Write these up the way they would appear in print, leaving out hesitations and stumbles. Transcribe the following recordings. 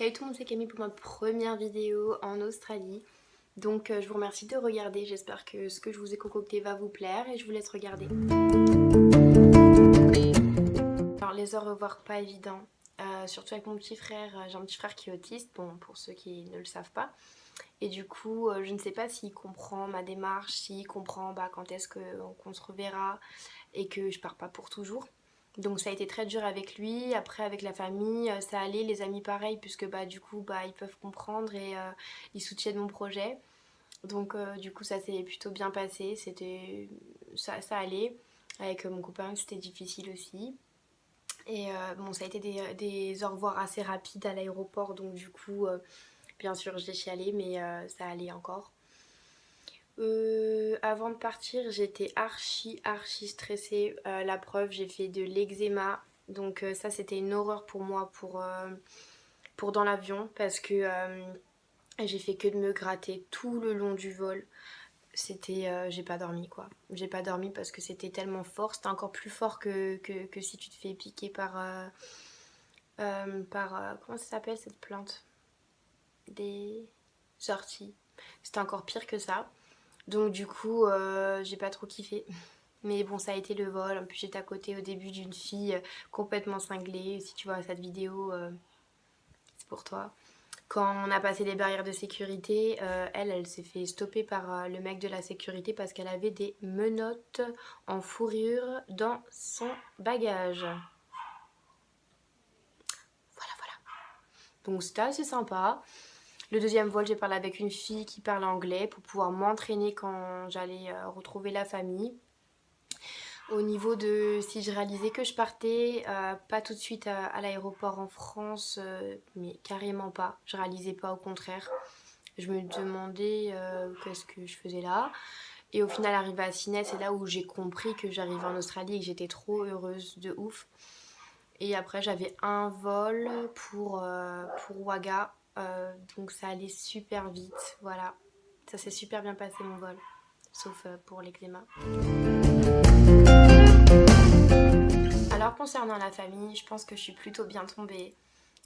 Salut tout le monde, c'est Camille pour ma première vidéo en Australie. Donc je vous remercie de regarder, j'espère que ce que je vous ai concocté va vous plaire et je vous laisse regarder. Alors les au revoir pas évident, surtout avec mon petit frère, j'ai un petit frère qui est autiste, bon pour ceux qui ne le savent pas. Et du coup je ne sais pas s'il comprend ma démarche, s'il comprend quand est-ce qu'on se reverra et que je pars pas pour toujours. Donc ça a été très dur avec lui. Après avec la famille ça allait, les amis pareil, puisque du coup ils peuvent comprendre et ils soutiennent mon projet. Donc du coup ça s'est plutôt bien passé, ça allait. Avec mon copain c'était difficile aussi. Et bon, ça a été des au revoir assez rapides à l'aéroport, donc du coup bien sûr j'ai chialé, mais ça allait encore. Avant de partir j'étais archi stressée, la preuve j'ai fait de l'eczéma, donc ça c'était une horreur pour moi pour dans l'avion, parce que j'ai fait que de me gratter tout le long du vol. J'ai pas dormi quoi, j'ai pas dormi parce que c'était tellement fort, c'était encore plus fort que si tu te fais piquer comment ça s'appelle cette plante, des orties, c'était encore pire que ça. Donc du coup j'ai pas trop kiffé. Mais bon, ça a été le vol. En plus j'étais à côté au début d'une fille complètement cinglée. Si tu vois cette vidéo, c'est pour toi. Quand on a passé les barrières de sécurité, elle s'est fait stopper par le mec de la sécurité parce qu'elle avait des menottes en fourrure dans son bagage. Voilà. Donc c'était assez sympa. Le deuxième vol, j'ai parlé avec une fille qui parle anglais pour pouvoir m'entraîner quand j'allais retrouver la famille. Au niveau de si je réalisais que je partais, pas tout de suite à l'aéroport en France, mais carrément pas. Je réalisais pas, au contraire. Je me demandais qu'est-ce que je faisais là. Et au final, arrivé à Sydney, c'est là où j'ai compris que j'arrivais en Australie et que j'étais trop heureuse de ouf. Et après, j'avais un vol pour Wagga, donc ça allait super vite. Voilà, ça s'est super bien passé mon vol, sauf pour l'eczéma. Alors concernant la famille, je pense que je suis plutôt bien tombée.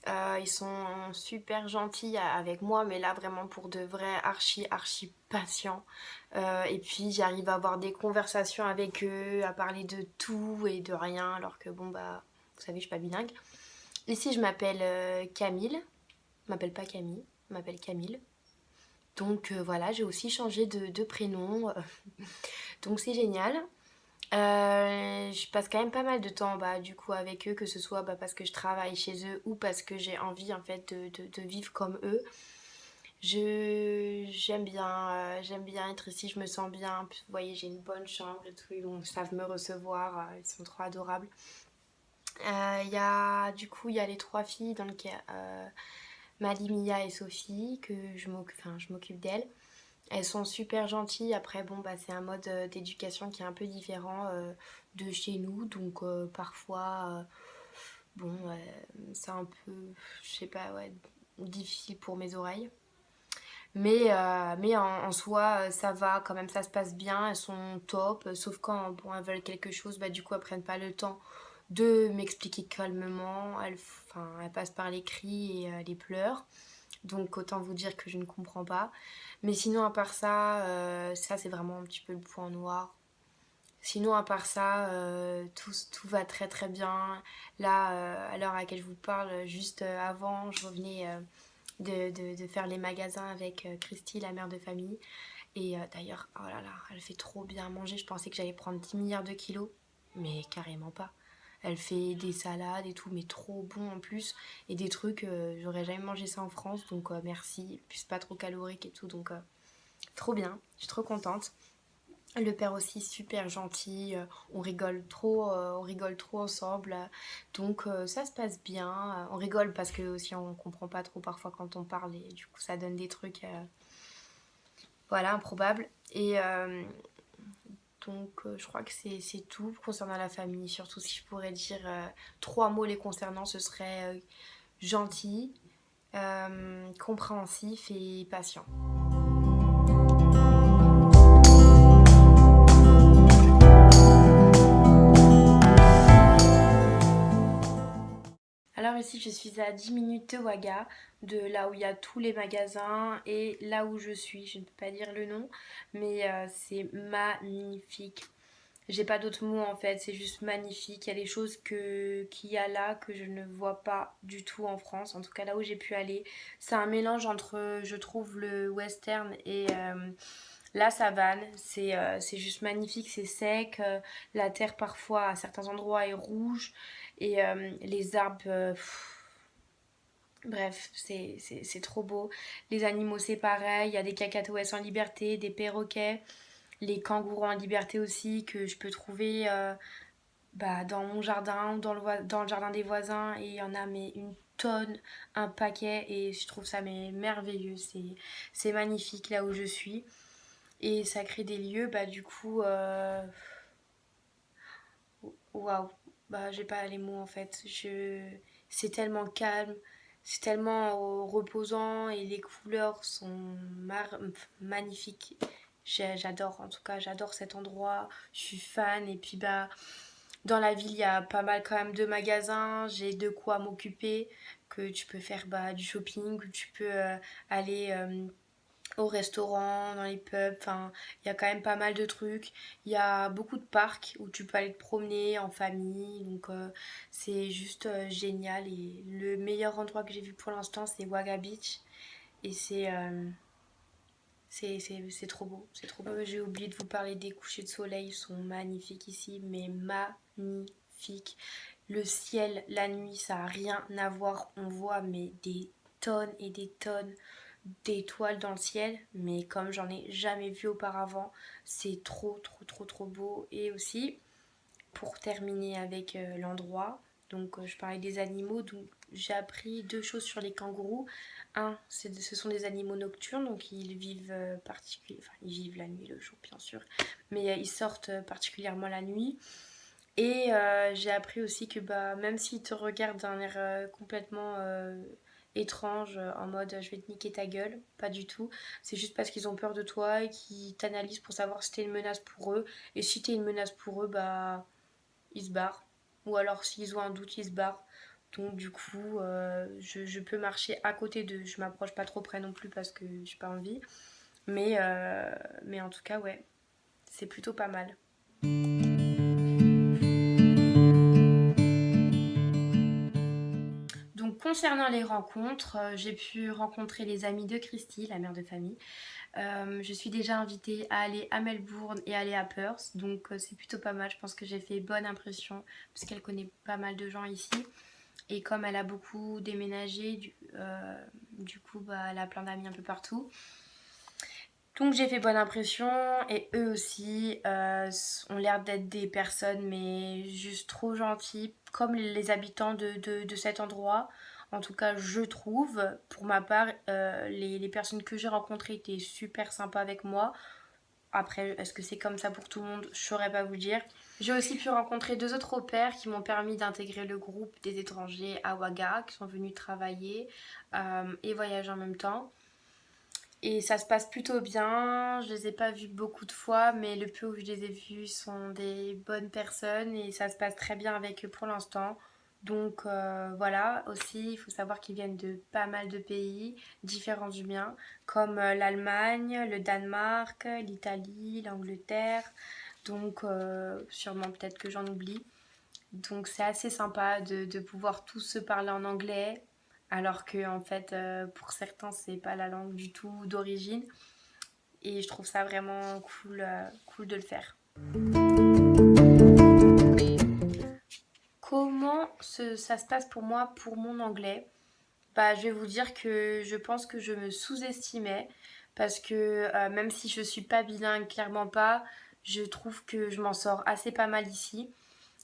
Ils sont super gentils avec moi, mais là vraiment pour de vrai archi patients. Et puis j'arrive à avoir des conversations avec eux, à parler de tout et de rien, alors que bon vous savez, je suis pas bilingue. Ici je m'appelle Camille, je m'appelle pas Camille, je m'appelle Camille. Donc voilà, j'ai aussi changé de prénom, donc c'est génial. Je passe quand même pas mal de temps du coup avec eux, que ce soit parce que je travaille chez eux ou parce que j'ai envie en fait de vivre comme eux. J'aime bien être ici, je me sens bien. Puis, vous voyez, j'ai une bonne chambre et tout, ils savent me recevoir, ils sont trop adorables. Du coup il y a les trois filles, donc Mali, Mia et Sophie, que je m'occupe d'elles. Elles sont super gentilles. Après bon c'est un mode d'éducation qui est un peu différent de chez nous, donc parfois c'est un peu, je sais pas, difficile pour mes oreilles. Mais en soi ça va quand même, ça se passe bien, elles sont top, sauf quand elles veulent quelque chose, du coup elles prennent pas le temps de m'expliquer calmement, elles passent par les cris et les pleurs. Donc autant vous dire que je ne comprends pas. Mais sinon à part ça, ça c'est vraiment un petit peu le point noir. Sinon à part ça, tout va très bien. Là, à l'heure à laquelle je vous parle, juste avant, je revenais de faire les magasins avec Christy, la mère de famille. Et d'ailleurs, oh là là, elle fait trop bien manger. Je pensais que j'allais prendre 10 milliards de kilos, mais carrément pas. Elle fait des salades et tout, mais trop bon en plus. Et des trucs, j'aurais jamais mangé ça en France, donc merci. Puis c'est pas trop calorique et tout, donc trop bien. Je suis trop contente. Le père aussi super gentil, on rigole trop ensemble. Donc ça se passe bien. On rigole parce que aussi on comprend pas trop parfois quand on parle et du coup ça donne des trucs improbables. Et donc je crois que c'est tout concernant la famille. Surtout si je pourrais dire 3 mots les concernant, ce serait gentil, compréhensif et patient. Alors Alors ici je suis à 10 minutes de Ouaga, de là où il y a tous les magasins et là où je suis, je ne peux pas dire le nom, mais c'est magnifique. J'ai pas d'autres mots en fait, c'est juste magnifique. Il y a des choses qu'il y a là que je ne vois pas du tout en France, en tout cas là où j'ai pu aller. C'est un mélange entre, je trouve, le western et la savane. C'est juste magnifique, c'est sec. La terre parfois à certains endroits est rouge et les arbres. Bref, c'est trop beau. Les animaux, c'est pareil. Il y a des cacatoès en liberté, des perroquets, les kangourous en liberté aussi, que je peux trouver dans mon jardin ou dans le jardin des voisins. Et il y en a mais une tonne, un paquet. Et je trouve ça mais merveilleux. C'est magnifique là où je suis. Et ça crée des lieux, du coup, waouh, j'ai pas les mots en fait. C'est tellement calme, c'est tellement reposant et les couleurs sont magnifiques. J'adore, en tout cas, j'adore cet endroit. Je suis fan et puis dans la ville, il y a pas mal quand même de magasins. J'ai de quoi m'occuper, que tu peux faire du shopping, que tu peux aller au restaurant, dans les pubs, enfin, il y a quand même pas mal de trucs. Il y a beaucoup de parcs où tu peux aller te promener en famille, donc c'est juste génial. Et le meilleur endroit que j'ai vu pour l'instant, c'est Wagga Beach. Et c'est trop beau, c'est trop beau. J'ai oublié de vous parler des couchers de soleil, ils sont magnifiques ici, mais magnifiques. Le ciel, la nuit, ça a rien à voir. On voit mais des tonnes et des tonnes d'étoiles dans le ciel, mais comme j'en ai jamais vu auparavant, c'est trop trop trop trop beau. Et aussi, pour terminer avec l'endroit, donc je parlais des animaux, donc j'ai appris deux choses sur les kangourous. Un, ce sont des animaux nocturnes, donc ils vivent ils vivent la nuit, le jour bien sûr, mais ils sortent particulièrement la nuit. Et j'ai appris aussi que même s'ils te regardent d'un air complètement étrange, en mode je vais te niquer ta gueule, pas du tout. C'est juste parce qu'ils ont peur de toi et qu'ils t'analysent pour savoir si t'es une menace pour eux. Et si t'es une menace pour eux, ils se barrent. Ou alors s'ils ont un doute, ils se barrent. Donc du coup, je peux marcher à côté d'eux. Je m'approche pas trop près non plus parce que j'ai pas envie. Mais en tout cas, ouais, c'est plutôt pas mal. Donc concernant les rencontres, j'ai pu rencontrer les amis de Christy, la mère de famille. Je suis déjà invitée à aller à Melbourne et aller à Perth, donc c'est plutôt pas mal. Je pense que j'ai fait bonne impression puisqu'elle connaît pas mal de gens ici. Et comme elle a beaucoup déménagé, du coup, elle a plein d'amis un peu partout. Donc j'ai fait bonne impression et eux aussi ont l'air d'être des personnes mais juste trop gentilles, comme les habitants de cet endroit. En tout cas, je trouve, pour ma part, les personnes que j'ai rencontrées étaient super sympas avec moi. Après, est-ce que c'est comme ça pour tout le monde? Je saurais pas vous dire. J'ai aussi pu rencontrer deux autres au pairs qui m'ont permis d'intégrer le groupe des étrangers à Ouaga, qui sont venus travailler et voyager en même temps. Et ça se passe plutôt bien. Je les ai pas vus beaucoup de fois, mais le peu où je les ai vus sont des bonnes personnes et ça se passe très bien avec eux pour l'instant. Donc voilà, aussi il faut savoir qu'ils viennent de pas mal de pays différents du mien, comme l'Allemagne, le Danemark, l'Italie, l'Angleterre. Donc sûrement peut-être que j'en oublie. Donc c'est assez sympa de pouvoir tous se parler en anglais, alors que en fait pour certains c'est pas la langue du tout d'origine. Et je trouve ça vraiment cool, cool de le faire. Comment ça se passe pour moi pour mon anglais? Je vais vous dire que je pense que je me sous-estimais parce que même si je suis pas bilingue, clairement pas, je trouve que je m'en sors assez pas mal ici.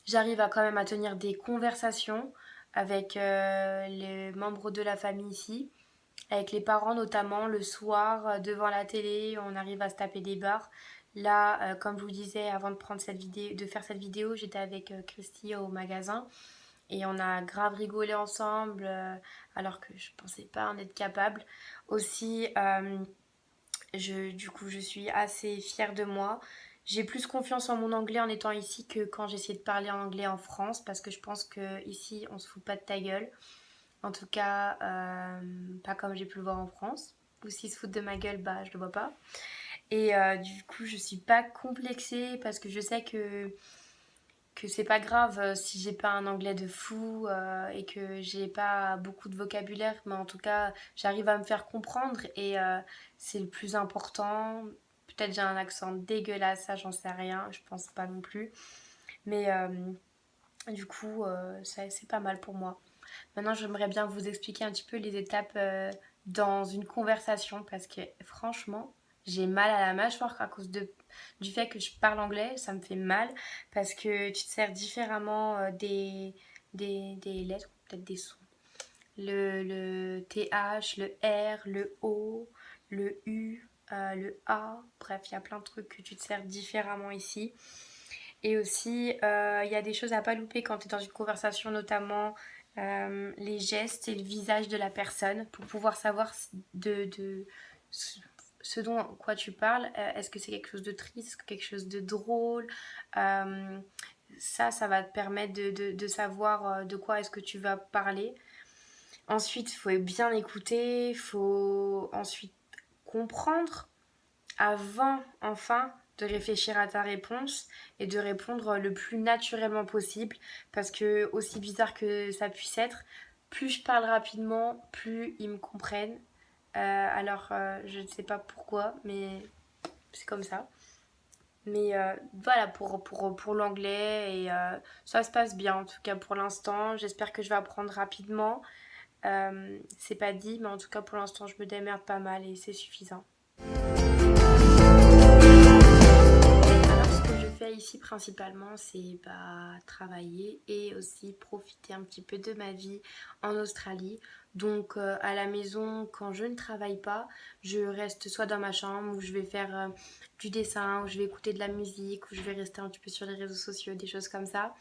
J'arrive à quand même à tenir des conversations avec les membres de la famille ici, avec les parents notamment, le soir, devant la télé, on arrive à se taper des barres. Là, comme je vous disais, avant de prendre cette vidéo, de faire cette vidéo, j'étais avec Christy au magasin et on a grave rigolé ensemble alors que je pensais pas en être capable. Aussi, du coup, je suis assez fière de moi. J'ai plus confiance en mon anglais en étant ici que quand j'essayais de parler en anglais en France parce que je pense que ici on se fout pas de ta gueule. En tout cas, pas comme j'ai pu le voir en France. Ou s'ils se foutent de ma gueule, bah je le vois pas. Et du coup, je suis pas complexée parce que je sais que c'est pas grave si j'ai pas un anglais de fou et que j'ai pas beaucoup de vocabulaire, mais en tout cas, j'arrive à me faire comprendre et c'est le plus important. Peut-être j'ai un accent dégueulasse, ça j'en sais rien, je pense pas non plus. Mais du coup, ça c'est pas mal pour moi. Maintenant, j'aimerais bien vous expliquer un petit peu les étapes dans une conversation parce que franchement, j'ai mal à la mâchoire à cause du fait que je parle anglais. Ça me fait mal parce que tu te sers différemment des lettres, peut-être des sons. Le TH, le R, le O, le U, le A. Bref, il y a plein de trucs que tu te sers différemment ici. Et aussi, il y a des choses à pas louper quand tu es dans une conversation, notamment les gestes et le visage de la personne pour pouvoir savoir de ce dont quoi tu parles. Est-ce que c'est quelque chose de triste, est-ce que quelque chose de drôle. Euh, ça va te permettre de savoir de quoi est-ce que tu vas parler. Ensuite, il faut bien écouter, il faut ensuite comprendre avant, enfin, de réfléchir à ta réponse et de répondre le plus naturellement possible. Parce que, aussi bizarre que ça puisse être, plus je parle rapidement, plus ils me comprennent. Je ne sais pas pourquoi, mais c'est comme ça. Mais voilà pour l'anglais et ça se passe bien en tout cas pour l'instant. J'espère que je vais apprendre rapidement. C'est pas dit, mais en tout cas pour l'instant je me démerde pas mal et c'est suffisant. Alors, ce que je fais ici principalement, c'est travailler et aussi profiter un petit peu de ma vie en Australie. Donc, à la maison, quand je ne travaille pas, je reste soit dans ma chambre où je vais faire du dessin, où je vais écouter de la musique, où je vais rester un petit peu sur les réseaux sociaux, des choses comme ça.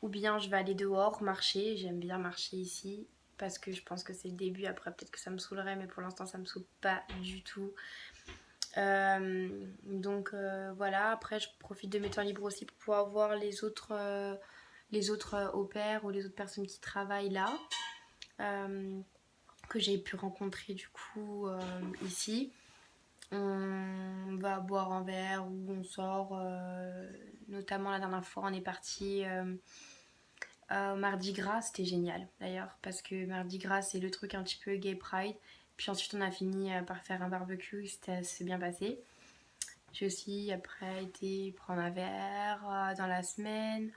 Ou bien je vais aller dehors marcher. J'aime bien marcher ici parce que je pense que c'est le début. Après, peut-être que ça me saoulerait, mais pour l'instant, ça me saoule pas du tout. Voilà, après je profite de mes temps libres aussi pour pouvoir voir les autres au pair ou les autres personnes qui travaillent là, que j'ai pu rencontrer du coup ici. On va boire un verre ou on sort, notamment la dernière fois on est parti au Mardi Gras, c'était génial d'ailleurs parce que Mardi Gras c'est le truc un petit peu gay pride. Puis ensuite on a fini par faire un barbecue, c'est bien passé. J'ai aussi après été prendre un verre dans la semaine.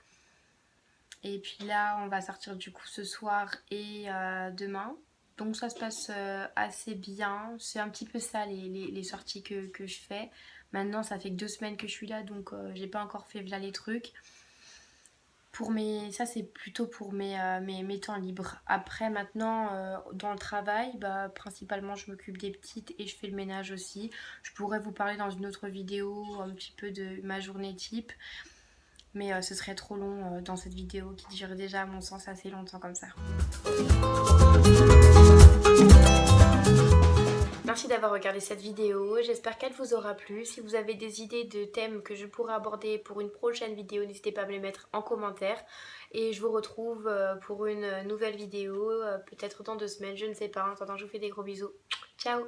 Et puis là, on va sortir du coup ce soir et demain. Donc ça se passe assez bien. C'est un petit peu ça les sorties que je fais. Maintenant, ça fait que 2 semaines que je suis là, donc j'ai pas encore fait là les trucs. Ça c'est plutôt pour mes temps libres. Après maintenant dans le travail, principalement je m'occupe des petites et je fais le ménage aussi. Je pourrais vous parler dans une autre vidéo un petit peu de ma journée type. Mais ce serait trop long dans cette vidéo qui dure déjà à mon sens assez longtemps comme ça. Merci d'avoir regardé cette vidéo, j'espère qu'elle vous aura plu. Si vous avez des idées de thèmes que je pourrais aborder pour une prochaine vidéo, n'hésitez pas à me les mettre en commentaire. Et je vous retrouve pour une nouvelle vidéo, peut-être dans 2 semaines, je ne sais pas. En attendant, je vous fais des gros bisous. Ciao!